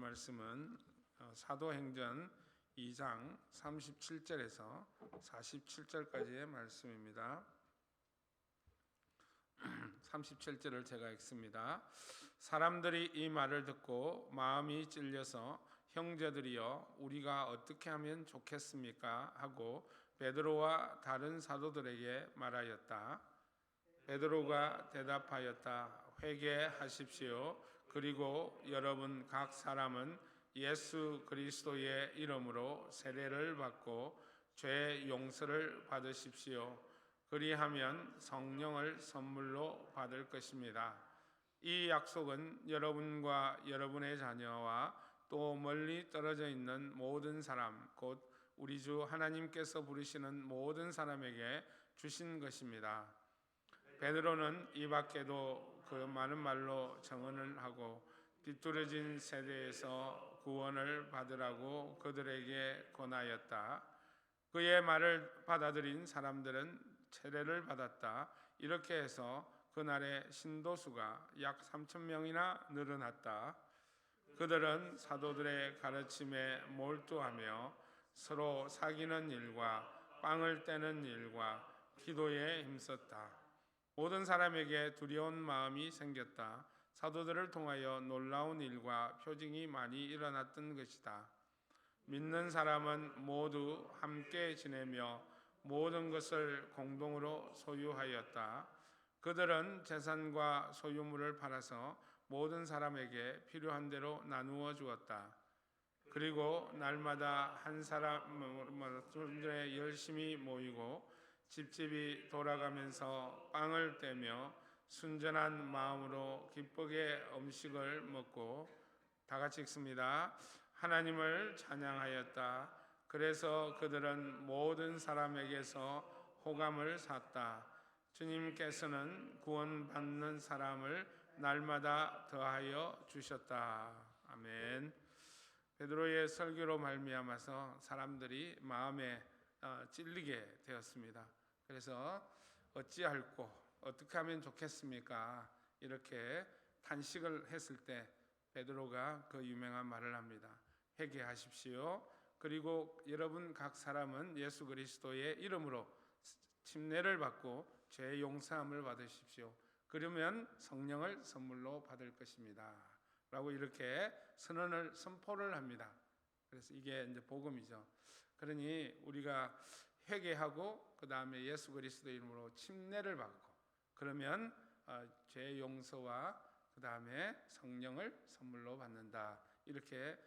말씀은 사도행전 2장 37절에서 47절까지의 말씀입니다. 37절을 제가 읽습니다. 사람들이 이 말을 듣고 마음이 찔려서 형제들이여 우리가 어떻게 하면 좋겠습니까? 하고 베드로와 다른 사도들에게 말하였다. 베드로가 대답하였다. 회개하십시오. 그리고 여러분 각 사람은 예수 그리스도의 이름으로 세례를 받고 죄 용서를 받으십시오. 그리하면 성령을 선물로 받을 것입니다. 이 약속은 여러분과 여러분의 자녀와 또 멀리 떨어져 있는 모든 사람, 곧 우리 주 하나님께서 부르시는 모든 사람에게 주신 것입니다. 베드로는 이 밖에도 그 많은 말로 증언을 하고 뒤뚤어진 세대에서 구원을 받으라고 그들에게 권하였다. 그의 말을 받아들인 사람들은 세례를 받았다. 이렇게 해서 그날의 신도수가 약 3,000명이나 늘어났다. 그들은 사도들의 가르침에 몰두하며 서로 사귀는 일과 빵을 떼는 일과 기도에 힘썼다. 모든 사람에게 두려운 마음이 생겼다. 사도들을 통하여 놀라운 일과 표징이 많이 일어났던 것이다. 믿는 사람은 모두 함께 지내며 모든 것을 공동으로 소유하였다. 그들은 재산과 소유물을 팔아서 모든 사람에게 필요한 대로 나누어 주었다. 그리고 날마다 한 사람을 열심히 모이고 집집이 돌아가면서 빵을 떼며 순전한 마음으로 기쁘게 음식을 먹고, 다 같이 읽습니다. 하나님을 찬양하였다. 그래서 그들은 모든 사람에게서 호감을 샀다. 주님께서는 구원받는 사람을 날마다 더하여 주셨다. 아멘. 베드로의 설교로 말미암아서 사람들이 마음에 찔리게 되었습니다. 그래서 어찌할꼬 어떻게 하면 좋겠습니까? 이렇게 탄식을 했을 때 베드로가 그 유명한 말을 합니다. 회개하십시오. 그리고 여러분 각 사람은 예수 그리스도의 이름으로 침례를 받고 죄 용서함을 받으십시오. 그러면 성령을 선물로 받을 것입니다. 라고 이렇게 선포를 합니다. 그래서 이게 이제 복음이죠. 그러니 우리가 회개하고 그 다음에 예수 그리스도의 이름으로 침례를 받고 그러면 죄 용서와 그 다음에 성령을 선물로 받는다. 이렇게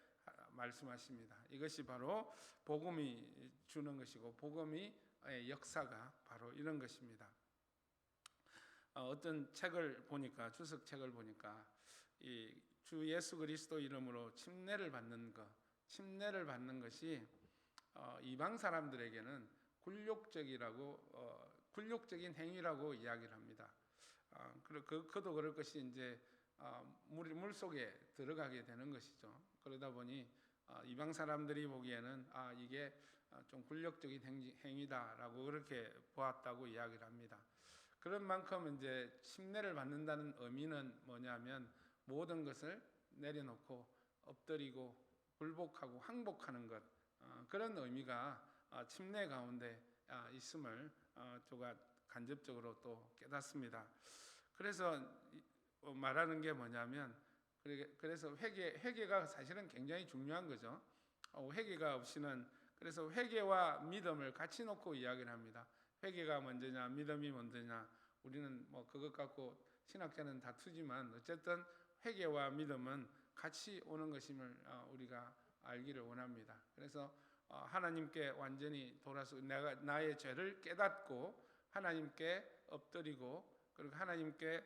말씀하십니다. 이것이 바로 복음이 주는 것이고 복음의 역사가 바로 이런 것입니다. 어떤 책을 보니까 주석책을 보니까 이 주 예수 그리스도 이름으로 침례를 받는 침례를 받는 것이 이방 사람들에게는 굴욕적인 행위라고 이야기를 합니다. 그도 그럴 것이 이제 물 속에 들어가게 되는 것이죠. 그러다 보니 이방 사람들이 보기에는 이게 좀 굴욕적인 행위다라고 그렇게 보았다고 이야기를 합니다. 그런 만큼 이제 침례를 받는다는 의미는 뭐냐면 모든 것을 내려놓고 엎드리고 굴복하고 항복하는 것, 그런 의미가 침례 가운데 있음을 제가 간접적으로 또 깨닫습니다. 그래서 말하는 게 뭐냐면 그래서 회개가 사실은 굉장히 중요한 거죠. 회개가 없이는, 그래서 회개와 믿음을 같이 놓고 이야기를 합니다. 회개가 먼저냐 믿음이 먼저냐, 우리는 뭐 그것 갖고 신학자는 다투지만 어쨌든 회개와 믿음은 같이 오는 것임을 우리가 알기를 원합니다. 그래서 하나님께 완전히 돌아서 나의 죄를 깨닫고 하나님께 엎드리고 그리고 하나님께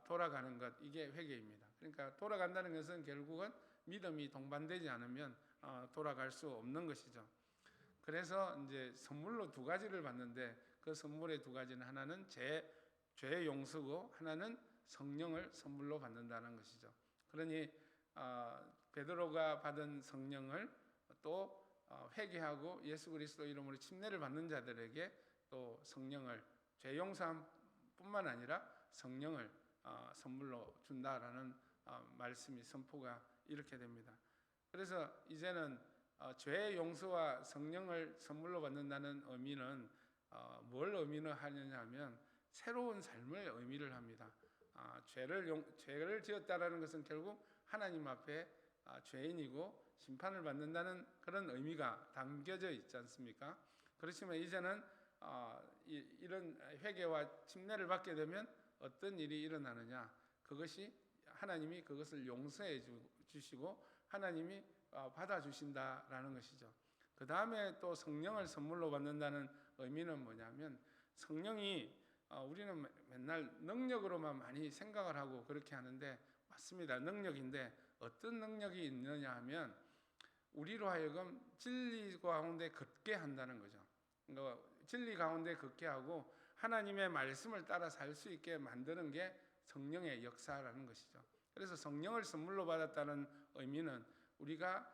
돌아가는 것, 이게 회개입니다. 그러니까 돌아간다는 것은 결국은 믿음이 동반되지 않으면 돌아갈 수 없는 것이죠. 그래서 이제 선물로 두 가지를 받는데 그 선물의 두 가지는 하나는 죄 용서고 하나는 성령을 선물로 받는다는 것이죠. 그러니 베드로가 받은 성령을 또 회개하고 예수 그리스도 이름으로 침례를 받는 자들에게 또 성령을, 죄 용서뿐만 아니라 성령을 선물로 준다라는 말씀이 선포가 이렇게 됩니다. 그래서 이제는 죄의 용서와 성령을 선물로 받는다는 의미는 뭘 의미를 하느냐 하면 새로운 삶을 의미를 합니다. 죄를 지었다라는 것은 결국 하나님 앞에 죄인이고 심판을 받는다는 그런 의미가 담겨져 있지 않습니까? 그렇지만 이제는 이런 회개와 침례를 받게 되면 어떤 일이 일어나느냐? 그것이 하나님이 그것을 용서해 주시고 하나님이 받아주신다라는 것이죠. 그 다음에 또 성령을 선물로 받는다는 의미는 뭐냐면 성령이 우리는 맨날 능력으로만 많이 생각을 하고 그렇게 하는데 맞습니다. 능력인데 어떤 능력이 있느냐 하면 우리로 하여금 진리 가운데 걷게 한다는 거죠. 그러니까 진리 가운데 걷게 하고 하나님의 말씀을 따라 살 수 있게 만드는 게 성령의 역사라는 것이죠. 그래서 성령을 선물로 받았다는 의미는 우리가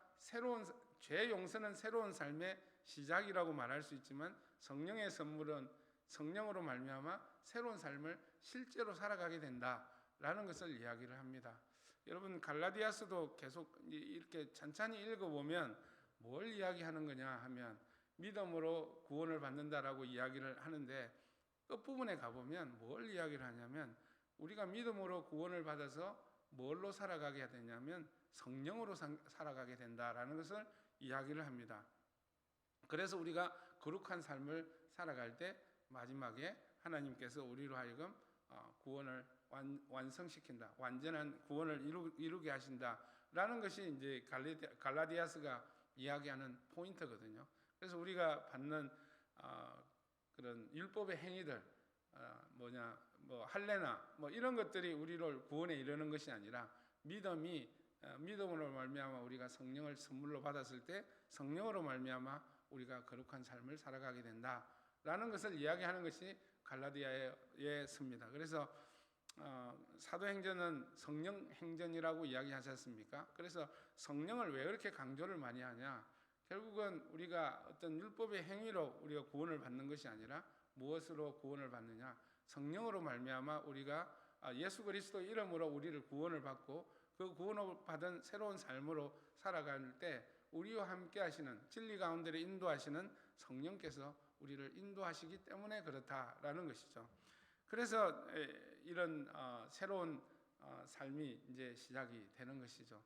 죄 용서는 새로운 삶의 시작이라고 말할 수 있지만 성령의 선물은 성령으로 말미암아 새로운 삶을 실제로 살아가게 된다라는 것을 이야기를 합니다. 여러분 갈라디아서도 계속 이렇게 찬찬히 읽어보면 뭘 이야기하는 거냐 하면 믿음으로 구원을 받는다라고 이야기를 하는데 끝부분에 가보면 뭘 이야기를 하냐면 우리가 믿음으로 구원을 받아서 뭘로 살아가게 되냐면 성령으로 살아가게 된다라는 것을 이야기를 합니다. 그래서 우리가 거룩한 삶을 살아갈 때 마지막에 하나님께서 우리로 하여금 구원을 완성시킨다, 완전한 구원을 이루게 하신다라는 것이 이제 갈라디아서가 이야기하는 포인트거든요. 그래서 우리가 받는 그런 율법의 행위들, 할례나 이런 것들이 우리를 구원에 이르는 것이 아니라 믿음으로 말미암아 우리가 성령을 선물로 받았을 때 성령으로 말미암아 우리가 거룩한 삶을 살아가게 된다라는 것을 이야기하는 것이 갈라디아에 씁니다. 그래서 사도행전은 성령 행전이라고 이야기하지 않습니까? 그래서 성령을 왜 그렇게 강조를 많이 하냐? 결국은 우리가 어떤 율법의 행위로 우리가 구원을 받는 것이 아니라 무엇으로 구원을 받느냐? 성령으로 말미암아 우리가 예수 그리스도 이름으로 우리를 구원을 받고 그 구원을 받은 새로운 삶으로 살아갈 때 우리와 함께 하시는 진리 가운데를 인도하시는 성령께서 우리를 인도하시기 때문에 그렇다라는 것이죠. 그래서 이런 새로운 삶이 이제 시작이 되는 것이죠.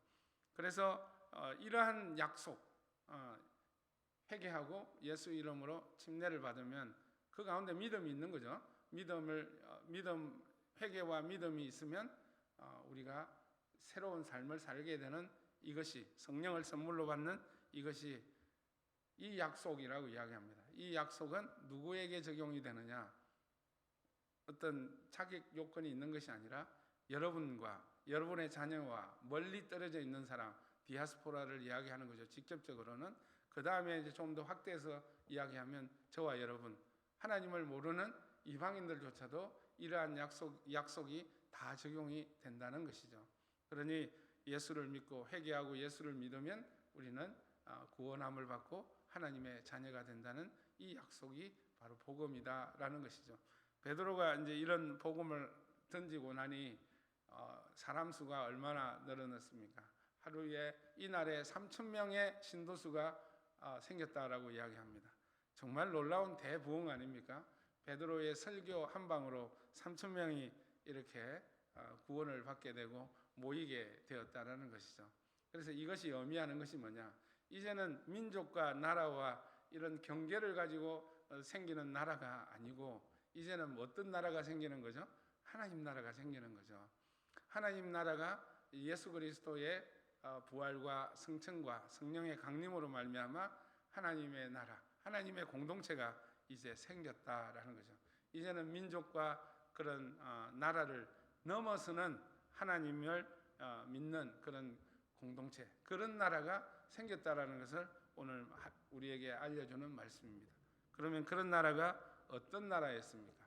그래서 이러한 약속, 회개하고 예수 이름으로 침례를 받으면 그 가운데 믿음이 있는 거죠. 회개와 믿음이 있으면 우리가 새로운 삶을 살게 되는 이것이 성령을 선물로 받는 이것이 이 약속이라고 이야기합니다. 이 약속은 누구에게 적용이 되느냐? 어떤 자격 요건이 있는 것이 아니라 여러분과 여러분의 자녀와 멀리 떨어져 있는 사람, 디아스포라를 이야기하는 거죠. 직접적으로는. 그 다음에 이제 좀 더 확대해서 이야기하면 저와 여러분, 하나님을 모르는 이방인들조차도 이러한 약속이 다 적용이 된다는 것이죠. 그러니 예수를 믿고 회개하고 예수를 믿으면 우리는 구원함을 받고 하나님의 자녀가 된다는 이 약속이 바로 복음이다라는 것이죠. 베드로가 이제 이런 복음을 던지고 나니 사람 수가 얼마나 늘어났습니까? 하루에 이날에 3,000명의 신도수가 생겼다라고 이야기합니다. 정말 놀라운 대부흥 아닙니까? 베드로의 설교 한 방으로 3,000명이 이렇게 구원을 받게 되고 모이게 되었다라는 것이죠. 그래서 이것이 의미하는 것이 뭐냐? 이제는 민족과 나라와 이런 경계를 가지고 생기는 나라가 아니고 이제는 어떤 나라가 생기는 거죠? 하나님 나라가 생기는 거죠. 하나님 나라가 예수 그리스도의 부활과 승천과 성령의 강림으로 말미암아 하나님의 나라, 하나님의 공동체가 이제 생겼다라는 거죠. 이제는 민족과 그런 나라를 넘어서는 하나님을 믿는 그런 공동체, 그런 나라가 생겼다라는 것을 오늘 우리에게 알려주는 말씀입니다. 그러면 그런 나라가 어떤 나라였습니까?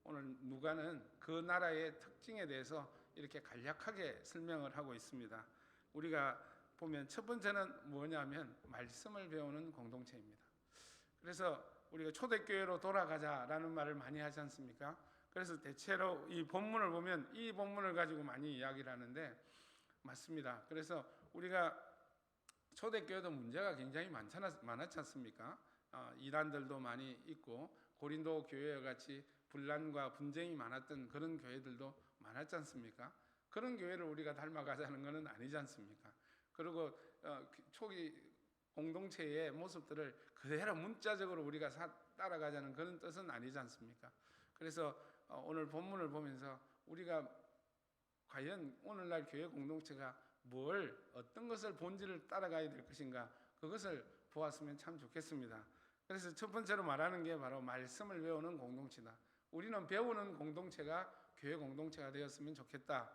오늘 누가는 그 나라의 특징에 대해서 이렇게 간략하게 설명을 하고 있습니다. 우리가 보면 첫 번째는 뭐냐면 말씀을 배우는 공동체입니다. 그래서 우리가 초대교회로 돌아가자라는 말을 많이 하지 않습니까? 그래서 대체로 이 본문을 보면 이 본문을 가지고 많이 이야기를 하는데 맞습니다. 그래서 우리가 초대교회도 문제가 굉장히 많았지 않습니까? 이단들도 많이 있고 고린도 교회와 같이 분란과 분쟁이 많았던 그런 교회들도 많았지 않습니까? 그런 교회를 우리가 닮아가자는 것은 아니지 않습니까? 그리고 초기 공동체의 모습들을 그대로 문자적으로 우리가 따라가자는 그런 뜻은 아니지 않습니까? 그래서 오늘 본문을 보면서 우리가 과연 오늘날 교회 공동체가 어떤 것을 본질을 따라가야 될 것인가, 그것을 보았으면 참 좋겠습니다. 그래서 첫 번째로 말하는 게 바로 말씀을 배우는 공동체다. 우리는 배우는 공동체가 교회 공동체가 되었으면 좋겠다.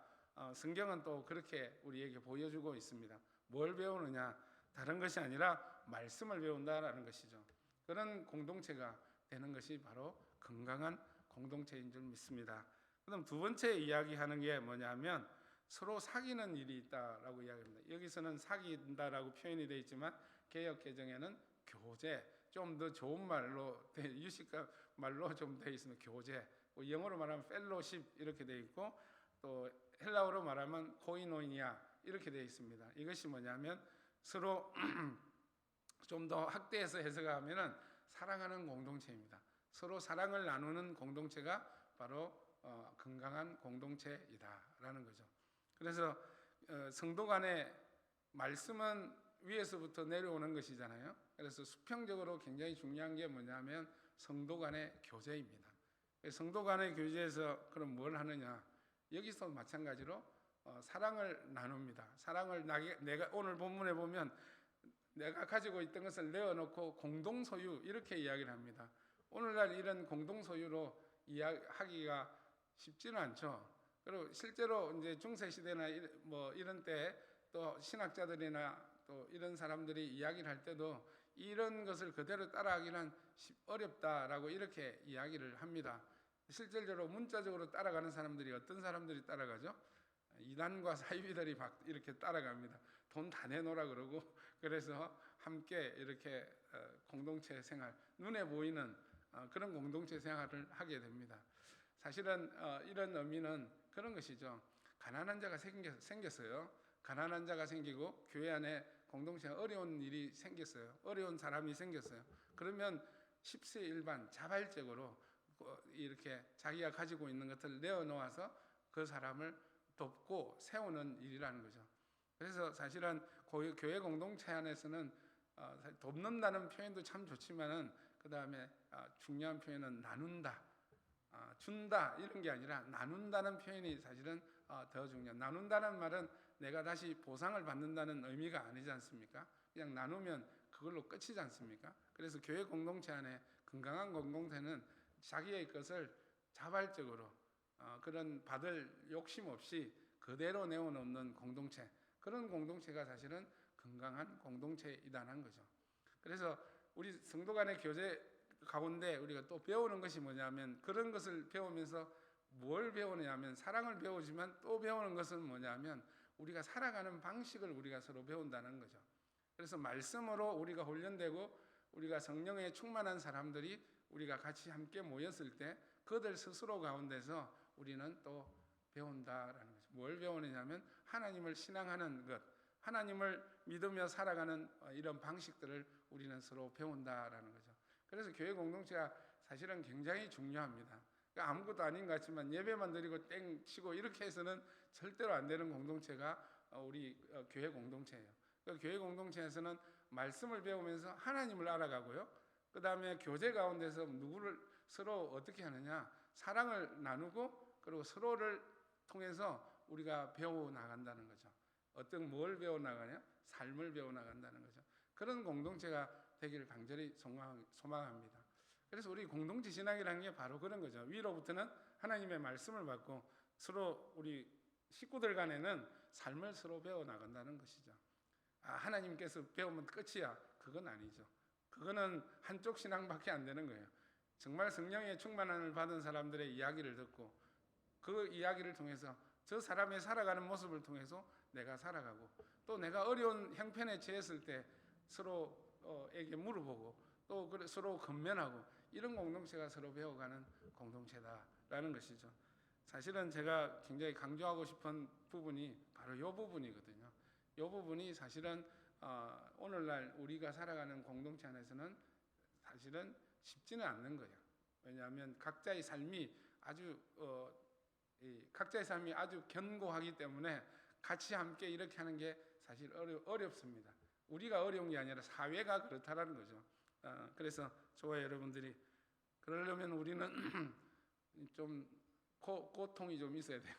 성경은 또 그렇게 우리에게 보여주고 있습니다. 뭘 배우느냐? 다른 것이 아니라 말씀을 배운다라는 것이죠. 그런 공동체가 되는 것이 바로 건강한 공동체인 줄 믿습니다. 그럼 두 번째 이야기하는 게 뭐냐면 서로 사귀는 일이 있다라고 이야기합니다. 여기서는 사귄다라고 표현이 되어 있지만 개역 개정에는 교제, 좀 더 좋은 말로 유식한 말로 좀 되어 있습니다. 교제, 영어로 말하면 펠로십 이렇게 되어 있고 또 헬라어로 말하면 코이노니아 이렇게 되어 있습니다. 이것이 뭐냐면 서로 좀 더 확대해서 해석하면은 사랑하는 공동체입니다. 서로 사랑을 나누는 공동체가 바로 건강한 공동체이다라는 거죠. 그래서 성도 간의 말씀은 위에서부터 내려오는 것이잖아요. 그래서 수평적으로 굉장히 중요한 게 뭐냐면 성도 간의 교제입니다. 성도 간의 교제에서 그럼 뭘 하느냐? 여기서 마찬가지로 사랑을 나눕니다. 사랑을 내가 오늘 본문에 보면 내가 가지고 있던 것을 내어놓고 공동 소유 이렇게 이야기를 합니다. 오늘날 이런 공동 소유로 이야기하기가 쉽지는 않죠. 그리고 실제로 이제 중세 시대나 뭐 이런 때 또 신학자들이나 또 이런 사람들이 이야기를 할 때도 이런 것을 그대로 따라하기는 어렵다라고 이렇게 이야기를 합니다. 실질적으로 문자적으로 따라가는 사람들이 어떤 사람들이 따라가죠? 이단과 사이비들이 막 이렇게 따라갑니다. 돈 다 내놓으라 그러고 그래서 함께 이렇게 공동체 생활, 눈에 보이는 그런 공동체 생활을 하게 됩니다. 사실은 이런 의미는 그런 것이죠. 가난한 자가 생겼어요. 가난한 자가 생기고 교회 안에 공동체가 어려운 일이 생겼어요. 어려운 사람이 생겼어요. 그러면 십시일반 자발적으로 이렇게 자기가 가지고 있는 것을 내어놓아서 그 사람을 돕고 세우는 일이라는 거죠. 그래서 사실은 교회 공동체 안에서는 돕는다는 표현도 참 좋지만은 그 다음에 중요한 표현은 나눈다, 준다 이런 게 아니라 나눈다는 표현이 사실은 더 중요해요. 나눈다는 말은 내가 다시 보상을 받는다는 의미가 아니지 않습니까? 그냥 나누면 그걸로 끝이지 않습니까? 그래서 교회 공동체 안에 건강한 공동체는 자기의 것을 자발적으로 그런 받을 욕심 없이 그대로 내어놓는 공동체, 그런 공동체가 사실은 건강한 공동체이다는 거죠. 그래서 우리 성도 간의 교제 가운데 우리가 또 배우는 것이 뭐냐면 그런 것을 배우면서 뭘 배우느냐면 사랑을 배우지만 또 배우는 것은 뭐냐면 우리가 살아가는 방식을 우리가 서로 배운다는 거죠. 그래서 말씀으로 우리가 훈련되고 우리가 성령에 충만한 사람들이 우리가 같이 함께 모였을 때 그들 스스로 가운데서 우리는 또 배운다라는 거죠. 뭘 배우느냐면 하나님을 신앙하는 것, 하나님을 믿으며 살아가는 이런 방식들을 우리는 서로 배운다라는 거죠. 그래서 교회 공동체가 사실은 굉장히 중요합니다. 그러니까 아무것도 아닌 것 같지만 예배만 드리고 땡 치고 이렇게 해서는 절대로 안 되는 공동체가 우리 교회 공동체예요. 그러니까 교회 공동체에서는 말씀을 배우면서 하나님을 알아가고요. 그 다음에 교제 가운데서 누구를 서로 어떻게 하느냐, 사랑을 나누고 그리고 서로를 통해서 우리가 배워 나간다는 거죠. 어떤 뭘 배워 나가냐? 삶을 배워 나간다는 거죠. 그런 공동체가 되기를 간절히 소망합니다. 그래서 우리 공동체 신앙이라는 게 바로 그런 거죠. 위로부터는 하나님의 말씀을 받고 서로 우리 식구들 간에는 삶을 서로 배워 나간다는 것이죠. 하나님께서 배우면 끝이야. 그건 아니죠. 그거는 한쪽 신앙밖에 안 되는 거예요. 정말 성령의 충만함을 받은 사람들의 이야기를 듣고 그 이야기를 통해서 저 사람의 살아가는 모습을 통해서 내가 살아가고 또 내가 어려운 형편에 처했을 때 서로에게 물어보고 또 서로 건면하고 이런 공동체가 서로 배워가는 공동체다라는 것이죠. 사실은 제가 굉장히 강조하고 싶은 부분이 바로 이 부분이거든요. 이 부분이 사실은 오늘날 우리가 살아가는 공동체 안에서는 사실은 쉽지는 않는 거예요. 왜냐하면 각자의 삶이 아주 견고하기 때문에 같이 함께 이렇게 하는 게 사실 어렵습니다. 우리가 어려운 게 아니라 사회가 그렇다라는 거죠. 그래서 저와 여러분들이 그러려면 우리는 좀 고통이 좀 있어야 돼요.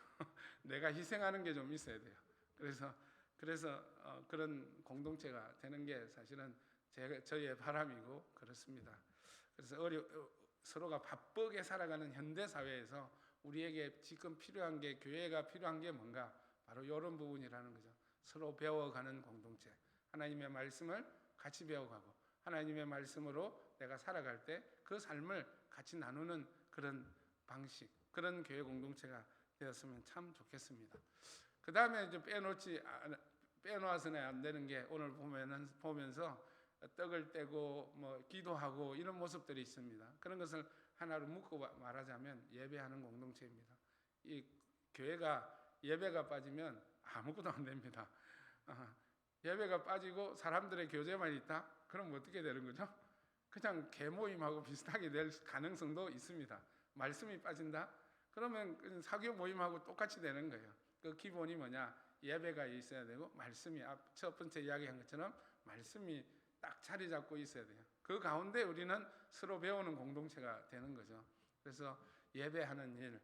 내가 희생하는 게 좀 있어야 돼요. 그래서 그런 공동체가 되는 게 사실은 저의 바람이고 그렇습니다. 그래서 서로가 바쁘게 살아가는 현대 사회에서 우리에게 지금 필요한 게, 교회가 필요한 게 뭔가? 바로 이런 부분이라는 거죠. 서로 배워가는 공동체. 하나님의 말씀을 같이 배워가고 하나님의 말씀으로 내가 살아갈 때 그 삶을 같이 나누는 그런 방식, 그런 교회 공동체가 되었으면 참 좋겠습니다. 그 다음에 이제 빼놓아서는 안 되는 게, 오늘 보면서 떡을 떼고 뭐 기도하고 이런 모습들이 있습니다. 그런 것을 하나로 묶고 말하자면 예배하는 공동체입니다. 이 교회가 예배가 빠지면 아무것도 안 됩니다. 예배가 빠지고 사람들의 교제만 있다? 그럼 어떻게 되는 거죠? 그냥 개모임하고 비슷하게 될 가능성도 있습니다. 말씀이 빠진다? 그러면 사교 모임하고 똑같이 되는 거예요. 그 기본이 뭐냐? 예배가 있어야 되고 말씀이 첫 번째 이야기한 것처럼 말씀이 딱 자리 잡고 있어야 돼요. 그 가운데 우리는 서로 배우는 공동체가 되는 거죠. 그래서 예배하는 일,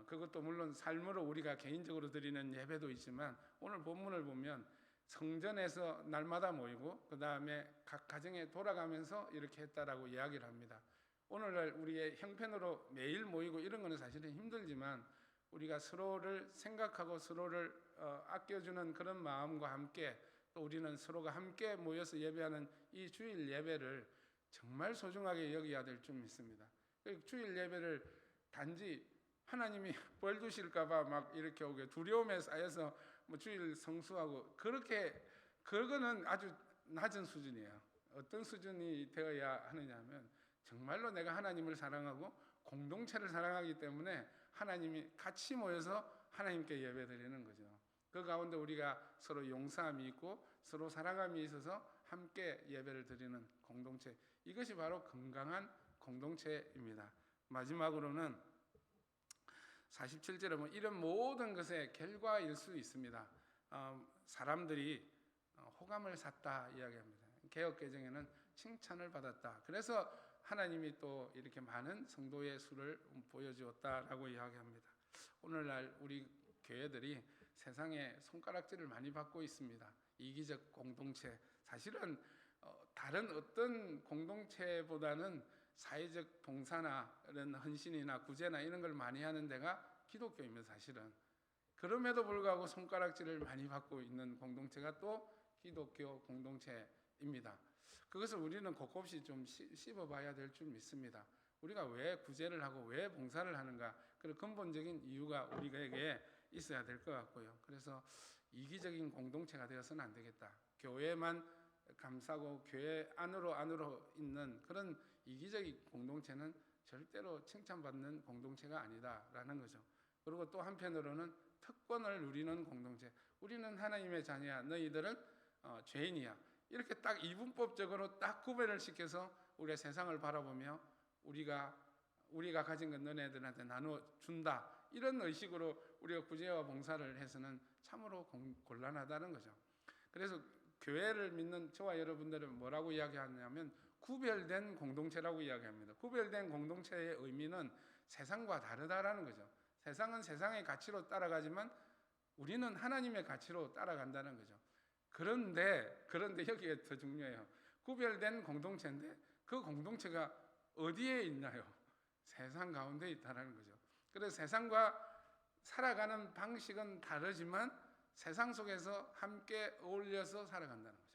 그것도 물론 삶으로 우리가 개인적으로 드리는 예배도 있지만, 오늘 본문을 보면 성전에서 날마다 모이고 그 다음에 각 가정에 돌아가면서 이렇게 했다라고 이야기를 합니다. 오늘날 우리의 형편으로 매일 모이고 이런 거는 사실은 힘들지만, 우리가 서로를 생각하고 서로를 아껴주는 그런 마음과 함께 또 우리는 서로가 함께 모여서 예배하는 이 주일 예배를 정말 소중하게 여겨야 될 줄 믿습니다. 주일 예배를 단지 하나님이 벌 주실까봐 막 이렇게 오게 두려움에 쌓여서 뭐 주일 성수하고 그거는 아주 낮은 수준이에요. 어떤 수준이 되어야 하느냐면, 정말로 내가 하나님을 사랑하고 공동체를 사랑하기 때문에 하나님이 같이 모여서 하나님께 예배드리는 거죠. 그 가운데 우리가 서로 용서함이 있고 서로 사랑함이 있어서 함께 예배를 드리는 공동체, 이것이 바로 건강한 공동체입니다. 마지막으로는 47절에 보면 이런 모든 것의 결과일 수 있습니다. 사람들이 호감을 샀다 이야기합니다. 개역개정에는 칭찬을 받았다. 그래서 하나님이 또 이렇게 많은 성도의 수를 보여주었다라고 이야기합니다. 오늘날 우리 교회들이 세상에 손가락질을 많이 받고 있습니다. 이기적 공동체, 사실은 다른 어떤 공동체보다는 사회적 봉사나 이런 헌신이나 구제나 이런 걸 많이 하는 데가 기독교입니다. 사실은 그럼에도 불구하고 손가락질을 많이 받고 있는 공동체가 또 기독교 공동체입니다. 그것을 우리는 곱곱이 좀 씹어봐야 될 줄 믿습니다. 우리가 왜 구제를 하고 왜 봉사를 하는가, 그런 근본적인 이유가 우리에게 있어야 될 것 같고요. 그래서 이기적인 공동체가 되어서는 안 되겠다. 교회만 감싸고 교회 안으로 있는 그런 이기적인 공동체는 절대로 칭찬받는 공동체가 아니다라는 거죠. 그리고 또 한편으로는 특권을 누리는 공동체, 우리는 하나님의 자녀야, 너희들은 죄인이야, 이렇게 딱 이분법적으로 딱 구별을 시켜서 우리가 세상을 바라보며 우리가 가진 건 너네들한테 나눠준다, 이런 의식으로 우리가 구제와 봉사를 해서는 참으로 곤란하다는 거죠. 그래서 교회를 믿는 저와 여러분들은 뭐라고 이야기하냐면 구별된 공동체라고 이야기합니다. 구별된 공동체의 의미는 세상과 다르다라는 거죠. 세상은 세상의 가치로 따라가지만 우리는 하나님의 가치로 따라간다는 거죠. 그런데 여기에 더 중요해요. 구별된 공동체인데 그 공동체가 어디에 있나요? 세상 가운데 있다는 거죠. 그래서 세상과 살아가는 방식은 다르지만 세상 속에서 함께 어울려서 살아간다는 거죠.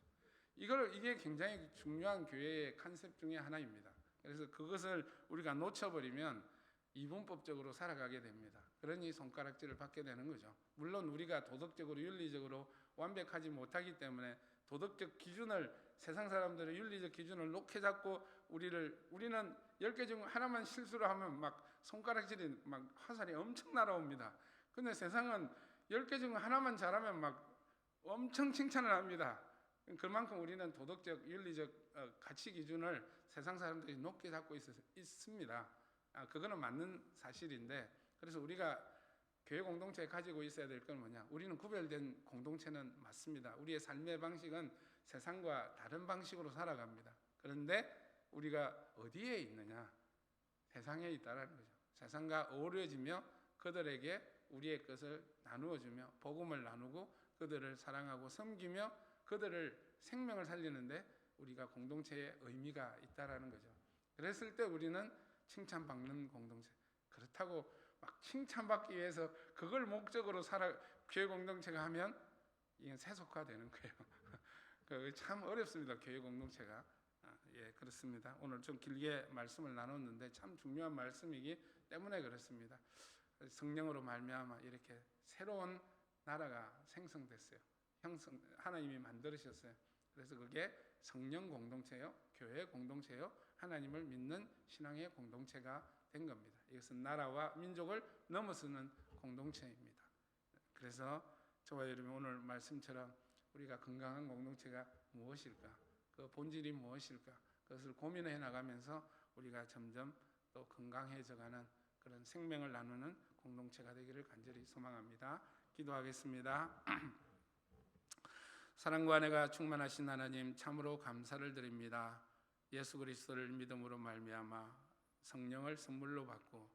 이게 굉장히 중요한 교회의 컨셉 중에 하나입니다. 그래서 그것을 우리가 놓쳐버리면 이분법적으로 살아가게 됩니다. 그러니 손가락질을 받게 되는 거죠. 물론 우리가 도덕적으로 윤리적으로 완벽하지 못하기 때문에 도덕적 기준을, 세상 사람들의 윤리적 기준을 높게 잡고 우리는 10개 중 하나만 실수를 하면 막 손가락질이 막 화살이 엄청 날아옵니다. 근데 세상은 10개 중 하나만 잘하면 막 엄청 칭찬을 합니다. 그만큼 우리는 도덕적, 윤리적 가치 기준을 세상 사람들이 높게 잡고 있습니다. 그거는 맞는 사실인데, 그래서 우리가 교회 공동체에 가지고 있어야 될 건 뭐냐? 우리는 구별된 공동체는 맞습니다. 우리의 삶의 방식은 세상과 다른 방식으로 살아갑니다. 그런데 우리가 어디에 있느냐? 세상에 있다라는 거죠. 세상과 어우러지며 그들에게 우리의 것을 나누어주며 복음을 나누고 그들을 사랑하고 섬기며 그들을 생명을 살리는데 우리가 공동체의 의미가 있다라는 거죠. 그랬을 때 우리는 칭찬받는 공동체. 그렇다고 막 칭찬받기 위해서 그걸 목적으로 교회 공동체가 하면 이건 세속화되는 거예요. 참 어렵습니다. 교회 공동체가. 예, 그렇습니다. 오늘 좀 길게 말씀을 나눴는데 참 중요한 말씀이기 때문에 그렇습니다. 성령으로 말미암아 이렇게 새로운 나라가 생성됐어요. 하나님이 만들으셨어요. 그래서 그게 성령 공동체요, 교회 공동체요, 하나님을 믿는 신앙의 공동체가 된 겁니다. 이것은 나라와 민족을 넘어서는 공동체입니다. 그래서 저와 여러분 오늘 말씀처럼 우리가 건강한 공동체가 무엇일까? 그 본질이 무엇일까? 그것을 고민해 나가면서 우리가 점점 또 건강해져가는 그런 생명을 나누는 공동체가 되기를 간절히 소망합니다. 기도하겠습니다. 사랑과 은혜가 충만하신 하나님, 참으로 감사를 드립니다. 예수 그리스도를 믿음으로 말미암아 성령을 선물로 받고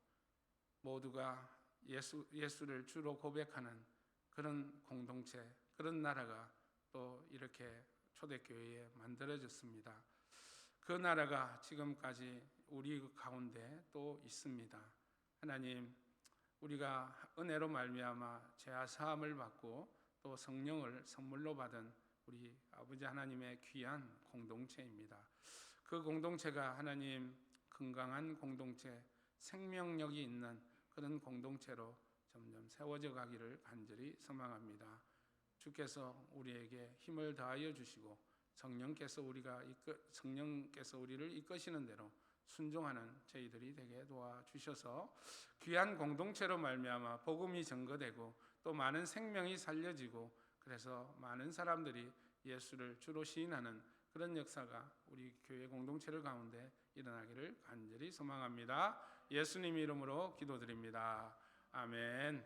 모두가 예수를 주로 고백하는 그런 공동체, 그런 나라가 또 이렇게 초대교회에 만들어졌습니다. 그 나라가 지금까지 우리 가운데 또 있습니다. 하나님, 우리가 은혜로 말미암아 죄와 사함을 받고 또 성령을 선물로 받은 우리 아버지 하나님의 귀한 공동체입니다. 그 공동체가 하나님 건강한 공동체, 생명력이 있는 그런 공동체로 점점 세워져 가기를 간절히 소망합니다. 주께서 우리에게 힘을 다하여 주시고 성령께서 우리를 이끄시는 대로 순종하는 저희들이 되게 도와주셔서 귀한 공동체로 말미암아 복음이 증거되고 또 많은 생명이 살려지고 그래서 많은 사람들이 예수를 주로 시인하는 그런 역사가 우리 교회 공동체를 가운데 일어나기를 간절히 소망합니다. 예수님 이름으로 기도드립니다. 아멘.